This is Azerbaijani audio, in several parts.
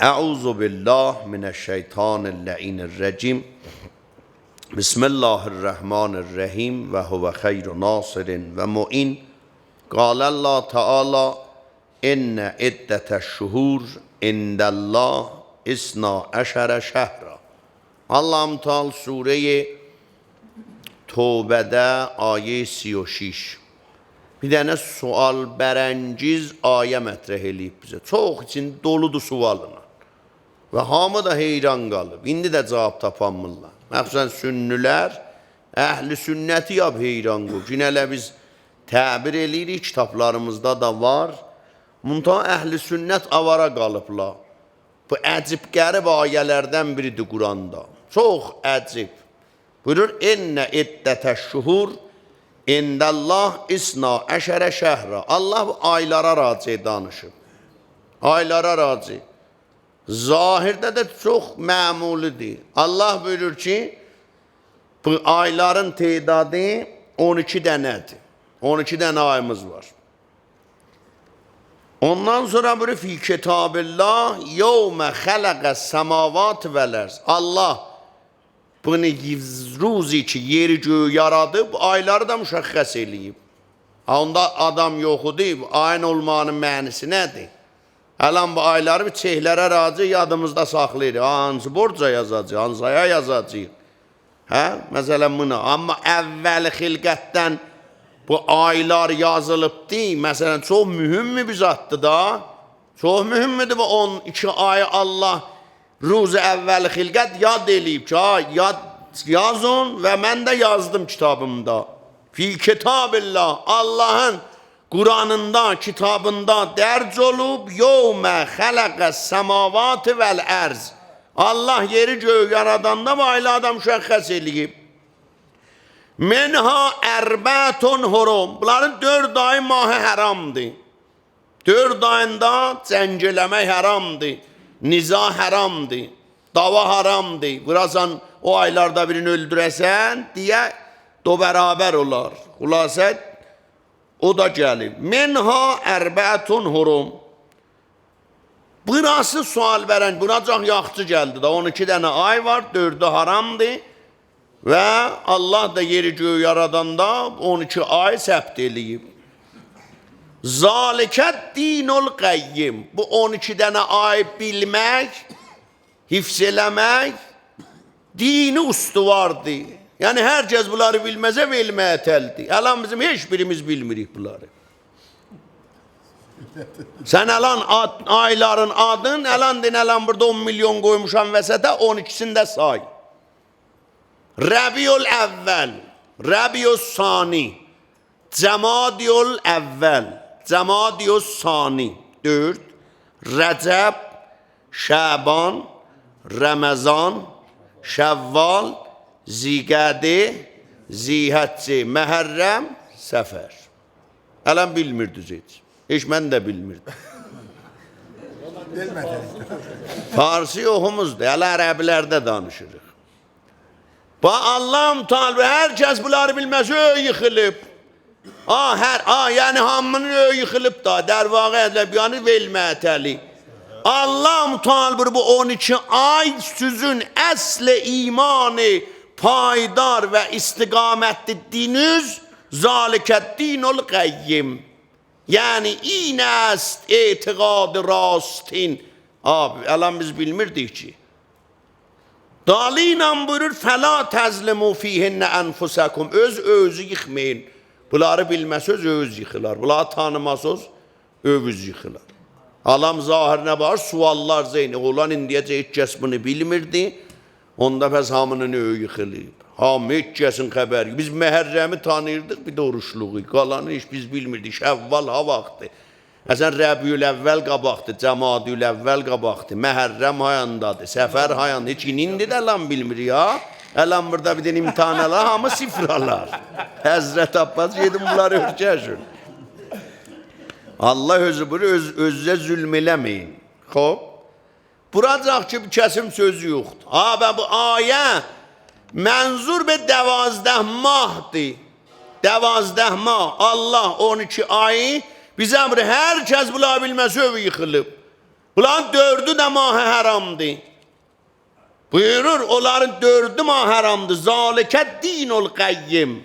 Euzu billah mineşşeytanirracim. Bismillahirrahmanirrahim ve huve hayru nasirin ve mu'in. Kâlellâhu Teâlâ inne iddeteşşuhur indellâh isna eşere şehra. Allah-u Teala Sure-i Tövbədə ayə 36. Bir dənə sual bərəngiz ayə mətrəh eləyib bizə. Çox için doludur sualına. Və hamı da heyran qalıb. İndi də cavab tapanmırlar. Məxsusən sünnülər, əhli sünnəti yab heyran qol. Yinələ biz təbir eləyirik, kitablarımızda da var. Muntaha əhli sünnət avara qalıblar. Bu əcib qərib ayələrdən biridir Quranda. Çox əcib. Buyurur, ennə iddətəşşuhur indəllah isna əşərə şəhra. Allah bu aylara raci danışıb. Aylara raci. Zahirdə də çox məmulidir. Allah buyurur ki, bu ayların tedadı 12 dənədir. 12 dənə ayımız var. Ondan sonra buyurur, fi kitabillah yevmə xələqəs səmavat vələrz. Allah bunu ruzi ki, yeri göğü yaradıb, ayları da müşəxxəs eləyib. Onda adam yoxudur, ayın olmanın mənisi nədir? Hələn bu ayları bir çehlərə razı yadımızda saxlayırıq. Hansı borca yazacaq, hansı aya yazacaq. Məsələn buna. Amma əvvəl xilqətdən bu aylar yazılıbdır. Məsələn, çox mühüm bir zatdır da. Çox mühümmüdür bu 12 ayı Allah ruzi əvvəl xilqət yad eləyib ki, yazın və mən də yazdım kitabımda. Fi kitabillah, Allahın Kur'an'ında, kitabında derc olup yevme xələqəs səmavati vəl ərz. Allah yeri göğü yaradanda bu aylardan müşəxxəs eləyib. Menha ərbətun hurum. Bunların 4 ayı mahı haramdır. 4 ayında cəngələmək haramdır. Niza haramdır. Dava haramdır. Burasan o aylarda birini öldürəsən diye do beraber olar. Xülasət o da gəlib. Menha ərbətun hurum. Burası sual verən, buna çox yaxşı gəldi da. 12 dənə ay var, 4'ü haramdır. Və Allah da yeri göğü yaradanda 12 ay səbt eləyib. Zalikət dinul qəyyim. Bu 12 dənə ay bilmək, hifz eləmək, dini ustuvardır. Yani herkes bunları bilmeze bilmeye teldi. Elan bizim hiçbirimiz bilmirik bunları. Sen elan ayların adın, elan din elan burada 10 milyon koymuşan vəsətə 12'sini de say. Rabiul evvel, Rabiul sani, Cemadiul evvel, Cemadiul sani, 4, Recep, Şaban, Ramazan, Şevval, Zigədi, Zihətçi, Məhərrəm, Səfər. Ələn bilmirdiniz heç. Heç mən də bilmirdim. Farsi oxumuzdur, ələ ərəbilərdə danışırıq. Allah-u Teala hər kəs bunları bilməz, yıxılıb. Yəni hamının yıxılıb da, dərvağı ədəbiyanı velmətəli. Allah-u Teala bu 12 ay sizin əsl imanı, payidar və istiqamətli dininiz zalikət dinul qəyyim. Yəni in است etiqad rastin. Abi, əlan biz bilmirdik ki. Dalıyla buyurur, fəla təzlimu fihinnə ənfusəkum. Özü yıxmayın. Bunları bilməsəz öz yıxılar. Bunları tanımasəz öz yıxılar. Alam zahirinə var, suallar zeyni. Olan indiyəcə heç kəs bunu bilmirdi. Onda pəs hamının öğü yıxılıb. Hamı heç kəsin xəbəri. Biz Məhərrəmi tanıyırdıq, bir də oruçluğu. Qalanı heç biz bilmirdik. Şəvval ha vaxtı. Məsələn, Rəbiül əvvəl qabaqdır, Cəmadül əvvəl qabaqdır, Məhərrəm hayandadır, Səfər hayandadır. Heç indi də lan bilmir ya. Əlan burada bir dənə imtihanalar, hamı sifralar. Həzrət Abbas yedim bunları ölçəşin. Allah özü bunu özünüzə zülm eləməyin. Xob. Buracaq ki, bir kəsim sözü yoxdur. Və bu ayə mənzur bir 12 mahdır. 12 mah. Allah 12 ayı bizə hər kəs bula bilməsi övü yıxılıb. Bunların 4'ü də mahı haramdır. Buyurur, onların 4'ü mahı haramdır. Zalikə dinul qayyim.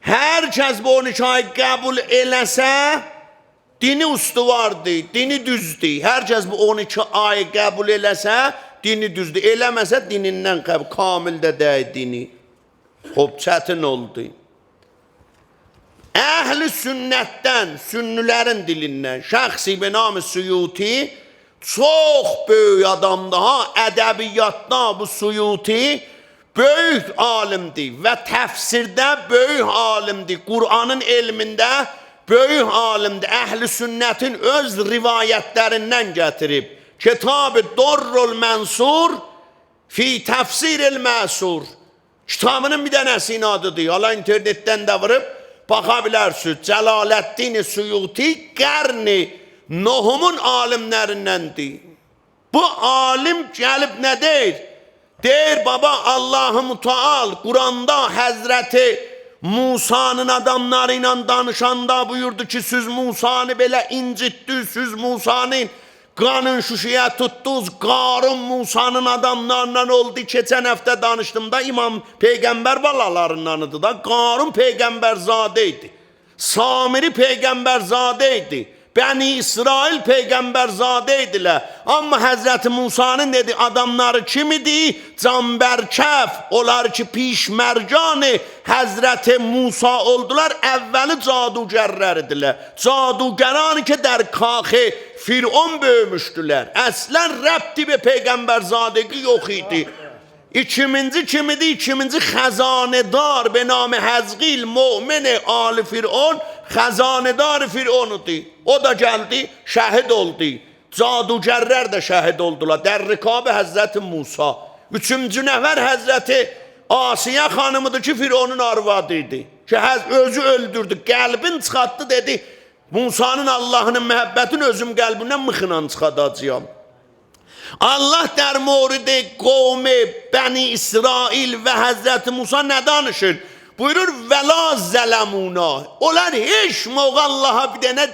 Hər kəs bu 12 ay qəbul eləsə, dini üstüvardır, dini düzdür. Hər kəs bu 12 ay qəbul eləsə, dini düzdür. Eləməsə dinindən qəbul, kamil də deyil dini. Hop, çətin oldu. Əhl-i sünnətdən, sünnülərin dilindən, şəxsi benam-ı Suyuti, çox böyük adamdır ha, ədəbiyyatda bu Suyuti böyük alimdir və təfsirdə böyük alimdir, Qur'anın elmində böyük alimdir, əhl-i sünnətin öz rivayətlərindən gətirib. Kitab-ı Dorrul Mənsur fi təfsir-il məsur. Kitabının bir dənəsinin adıdır. Hala internetdən də vırıb baxa bilərsiniz. Cəlaləddin Suyuti qərni Nohumun alimlərindəndir. Bu alim gəlib nə deyir? Deyir baba Allah-ı Müteal Kur'an'da Hazreti Musa'nın adamları ilə danışanda buyurdu ki siz Musa'nı belə incitdiniz, siz Musa'nın qanın şüşüyə tutdunuz, Qarun Musa'nın adamlarından oldu. Keçən həftə danışdığımda İmam Peyğəmbər balalarındanıdır da. Qarun Peyğəmbərzadə idi. Samiri Peyğəmbərzadə idi. Bəni İsrail Peyğəmbərzadə idilər. Amma Həzrəti Musa'nın dedi adamları kim idi? Canbərkəf, onlar ki pişmərcanı Həzrəti Musa oldular. Əvvəli cadugərlər idilər. Cadugəranı ki der kaxı Firon böyümüşdülər. Əslən rəbti be Peyğəmbərzadəgi yox idi. İkinci kim idi? İkinci xəzanedar be namı Həzqil Mu'min Ali Firon, xəzanedar Firon idi. O da gəldi, şəhid oldu. Cadugərlər də şəhid oldular. Dərrikab Həzrəti Musa. Üçüncü nəfər Həzrəti Asiyə xanımıdır ki, Fironun arvadı idi. Ki, özü öldürdü, qəlbin çıxartdı, dedi, Musa'nın Allah'ın məhəbbətini özüm qəlbindən mıxınan çıxadacağım. Allah der moridi qovmi Bəni İsrail və Həzrəti Musa nə danışır? Buyurur, və la zələmuna. Onlar heç moğa Allah'a bir dənə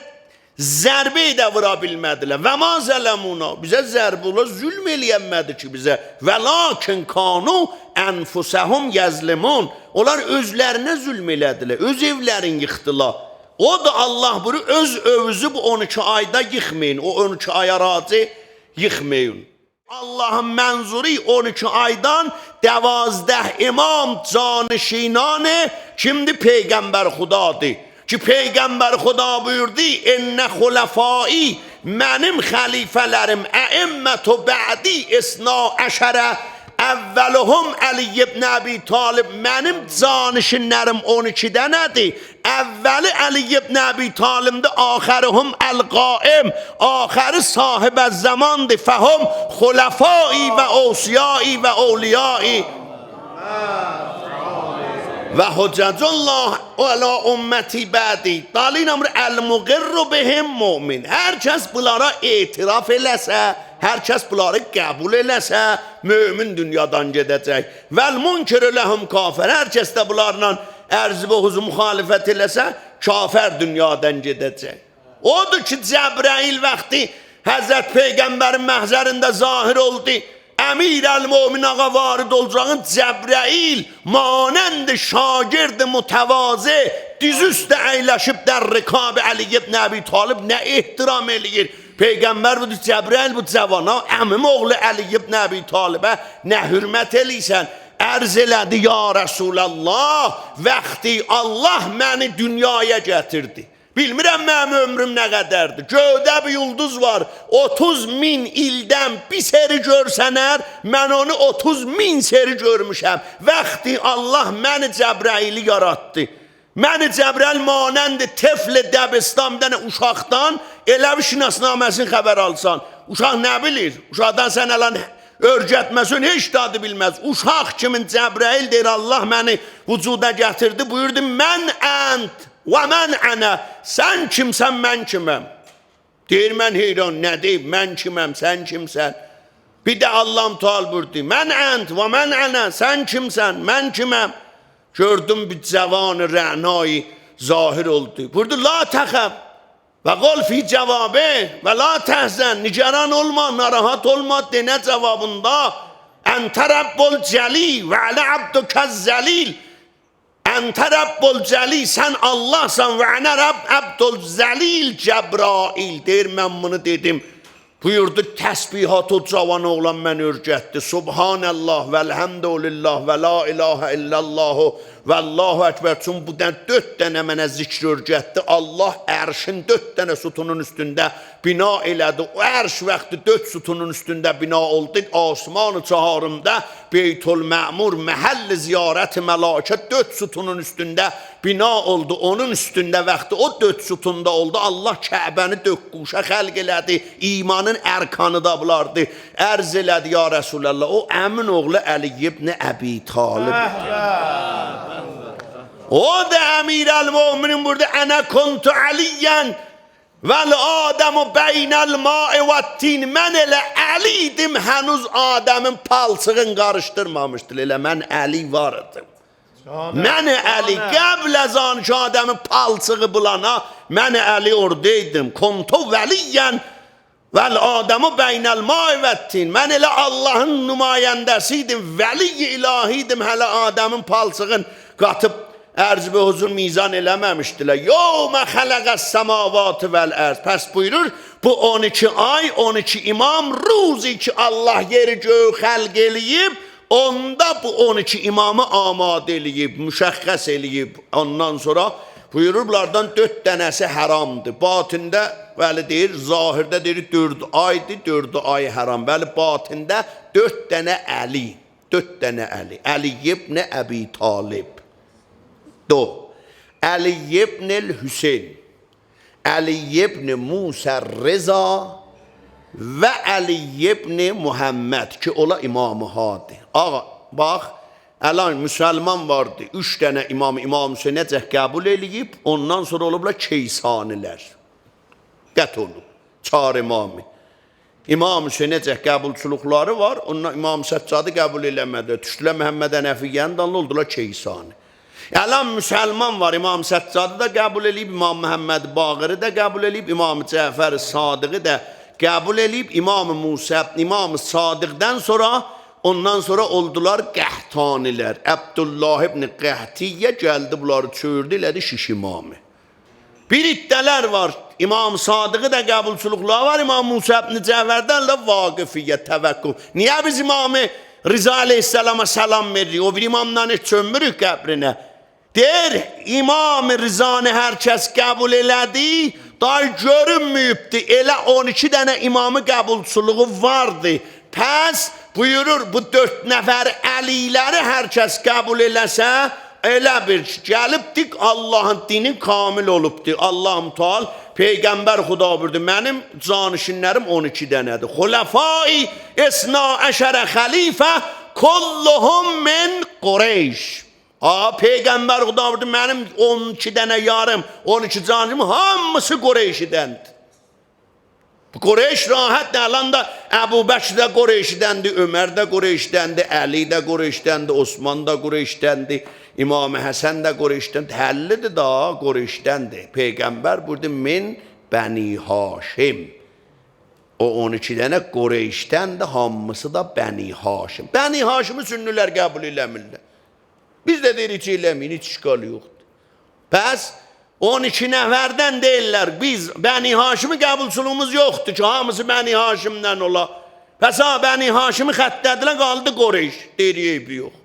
zərbə də vura bilmədilər. Və ma zələmuna. Bizə zərbə olar, zülm eləyənmədi ki bizə. Və lakin kanu ənfusəhum yəzlimun. Onlar özlərinə zülm elədilər. Öz evlərini yıxdılar. O da Allah buyurur, öz övüzü bu 12 ayda yıxmayın. O 12 aya razı yıxmayın. Allah'ın mənzuri 12 aydan 12 imam canişinanı kimdi? Peygamber Xudadır. Ki Peygamber Xuda buyurdu, enne xulafai mənim xəlifələrim əimmətu bə'di isna əşərə əvvəluhum Əli ibn Əbi Talib. Mənim canişinlərim 12 dənədir. Əvvəli Əli ibn Əbi Talibdir, axəruhum əl-qaim. Axəri sahibə zamandır. Fəhum xulafai və osiyai və ovliyai. Və hüccətullah əla ümməti bədi. Dalin əmr əl-muqirru bihim mu'min. Hər kəs bunlara etiraf eləsə, hər kəs bunları qəbul eləsə, mümin dünyadan gedəcək. Vəl-munkir ləhum kafir. Hər kəs də bunlarla ərz və huzu müxalifət eləsə, kafir dünyadan gedəcək. Odur ki, Cəbrail vaxtı Həzrət Peyğəmbərin məhzərində zahir oldu. Əmir əl-Mumin ağa varid olacağın Cəbrail manənd şagird mütəvazı diz üstə əyləşib der rikab Əli ibn Əbi Talib nə ehtiram eləyir. Peyğəmbər budur, Cəbrail bu cavana, əmim oğlu Əli ibn Əbi Talibə nə hürmət eləysən. Ərz elədi, ya Rasulallah, vaxtı Allah məni dünyaya gətirdi. Bilmirəm mənim ömrüm nə qədərdir. Göydə bir yıldız var. 30.000 ildən bir seri görsənər, mən onu 30.000 seri görmüşəm. Vaxtı Allah məni Cəbraili yaratdı. Məni Cəbrail manəndi tefl dəbistan bir dənə uşaqdan elə bir şinasnaməsini xəbər alsan. Uşaq nə bilir? Uşaqdan sən əlan örgətməsin, heç dadı bilməz. Uşaq kimin Cəbrail deyir, Allah məni vücuda gətirdi. Buyurdu, mən ənt və mən ənə. Sən kimsən, mən kiməm? Deyir, mən heyran, nə deyib? Mən kiməm, sən kimsən? Bir də Allah'ım Teala buyurdu, mən ənt və mən ənə. Sən kimsən, mən kiməm? Gördüm bir cavan rənayı zahir oldu. Buyurdu, la təxəb. Və qol fi cavabı və la təhzən, nigaran olma, narahat olma denə cavabında Əntə Rabbul Cəlil və ələ abdükəz zəlil. Əntə Rabbul Cəlil, sən Allahsan və ənə Rabb Abdul Zəlil Cəbrail. Deyir, mən bunu dedim. Buyurdu, təsbihat o cavan oğlan mən örgətdi. Subhanallah və elhamdülillah və la ilahə illallahu və Allahu Ekber. Çünki bu 4 dənə mənə zikr örgətdi. Allah ərşin 4 dənə sütunun üstündə bina elədi. O ərş vaxtı 4 sütunun üstündə bina oldu. Osman-ı çaharımda Beytül Məmur məhəlli ziyarət məlakət 4 sütunun üstündə bina oldu. Onun üstündə vaxtı o 4 sütunda oldu. Allah Kəbəni 4 quşa xəlq elədi. İmanın ərkanı da bulardı. Ərz elədi ya Resulallah. O əmin oğlu Əli ibn Əbi Talib. O da Əmirəl-Möminin burada ənə kuntu Əliyyən vəl Adəmu beynəl ma'i və tin. Mən elə Əli idim, hənuz Adəmin palçığın qarışdırmamışdır. Elə mən Əli vardım. Mən Əli qəbl əzan ki Adəmin palçığı bulana mən Əli oradaydım. Kuntu vəliyyən vəl Adəmu beynəl ma'i və tin. Mən elə Allahın nümayəndəsiydim, vəli-i ilahiydim, hələ Adəmin palçığın qatıb ərz və huzur mizan eləməmişdilər. Yevmə xələqəs səmavat vəl ərz. Pəs buyurur, bu 12 ay, 12 imam ruzi ki Allah yeri göğü xəlq eləyib, onda bu 12 imamı amadə eləyib, müşəxxəs eləyib. Ondan sonra buyurur, bunlardan 4 dənəsi haramdır. Batində, bəli deyir, zahirdə deyir 4 aydır, 4 ay haram. Bəli, batində 4 dənə Əli, 4 dənə Əli. Əli ibn Əbi Talib. Əli ibn Hüseyin, Əli ibn Musa Reza və Əli ibn Muhammed ki, ola İmam-ı Hadi. Ağa, bax, əlan müsəlman vardı, 3 dənə İmam Hüseyin necə qəbul eləyib, ondan sonra olublar Keysanilər. Qət olub, 4 imamı. İmam Hüseyin necə qəbulçuluqları var, ondan İmam Səccadı qəbul eləmədi. Düşdülər Məhəmməd Ənəfiyyənin dalına oldular Keysani. Əlan müsəlman var, İmam Səccadı da qəbul eləyib, İmam Məhəmməd Baqiri də qəbul eləyib, İmam Cəfər Sadiqi də qəbul eləyib, İmam Musa, İmam Sadiqdən sonra, ondan sonra oldular Qəhtanilər. Əbdullah ibn Qəhtiyə gəldi, bunları çördü, elədi şiş imamı. Bir iddələr var, İmam Sadiqi də qəbulçuluqları var, İmam Musa ibn Cəfərdən də vaqifiyyə, təvəkkuf. Niyə biz İmamı Rıza Aleyhisselama salam veririk? O bir imamdan heç çömürük qəbrinə. Deyir, İmam-ı Rızanı hər kəs qəbul elədi, daha görünməyibdi, elə 12 dənə imamı qəbulçuluğu vardı. Pəs buyurur, bu 4 nəfər əliləri hər kəs qəbul eləsə, elə bir gəlibdik, Allahın dini kamil olubdur. Allahım Teala, Peyğəmbər Xuda buyurdu, mənim canişinlərim 12 dənədir. Xulafai esna əşərə xəlifə, kulluhum min Qureyş. Peyğəmbər Xuda buyurdu, mənim 12 dənə yarım, 12 canım, hamısı Qureyşidəndir. Qureyş rahat alanda Əbu Bəkr də Qureyşidəndir, Ömər də Qureyşidəndir, Əli də Qureyşidəndir, Osman da Qureyşidəndir, İmam Həsən də Qureyşidəndir, həllidir da Qureyşidəndir. Peyğəmbər buyurdu, min Bəni Haşim. O 12 dənə Qureyşdəndir, hamısı da Bəni Haşim. Bəni Haşimi sünnülər qəbul eləmirlər. Biz də deyirik ki, eləməyin, heç işgal yoxdur. Bəs 12 nəfərdən deyirlər, biz Bəni Haşimi qəbulçuluğumuz yoxdur ki, hamısı Bəni Haşimdən ola. Bəs Bəni Haşimi xəttədilər, qaldı Qureyş, deyirik, yox.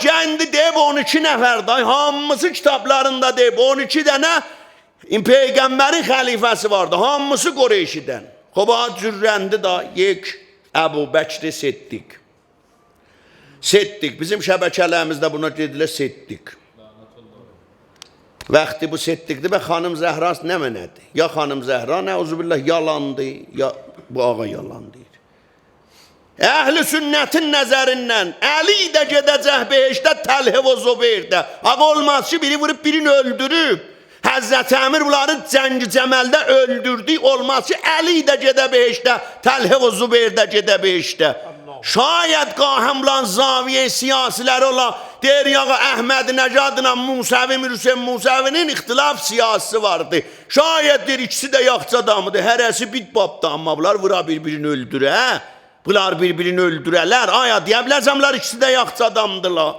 Kəndi deyib 12 nəfərdə, hamısı kitablarında deyib, 12 dənə Peyğəmbərin xəlifəsi vardı, hamısı Qureyşidən. Xobat cürrəndi da, yek Əbu Bəkri Siddiq. Siddiq, bizim şəbəkələrimizdə buna dedilər Siddiq. Vaxtı bu Siddiqdir və xanım Zəhra nə mənədir? Ya xanım Zəhra, nəuzubillah, yalandı, ya bu ağa yalan deyir. Əhl-i sünnətin nəzərindən Əli də gedəcək behişdə, Təlhə və Zübeyrdə. Ağa olmaz ki, biri vurub, birini öldürüb. Həzrəti Əmir bunları Cəng-i Cəməldə öldürdü. Olmaz ki, Əli də gedə behişdə, Təlhə və Zübeyrdə gedə behişdə. Şayət qahəmlan zaviyə siyasiləri ola, Deyir yağı Əhməd Nəcadla Musavi Hüseyn Musavinin ixtilaf siyasisi vardı. Şayət deyir ikisi də yaxçı adamıdır. Hərəsi bir babda, amma bunlar vura bir-birini öldürə. Bunlar bir-birini öldürələr. Aya deyə biləcəmlər ikisi də yaxçı adamdırlar.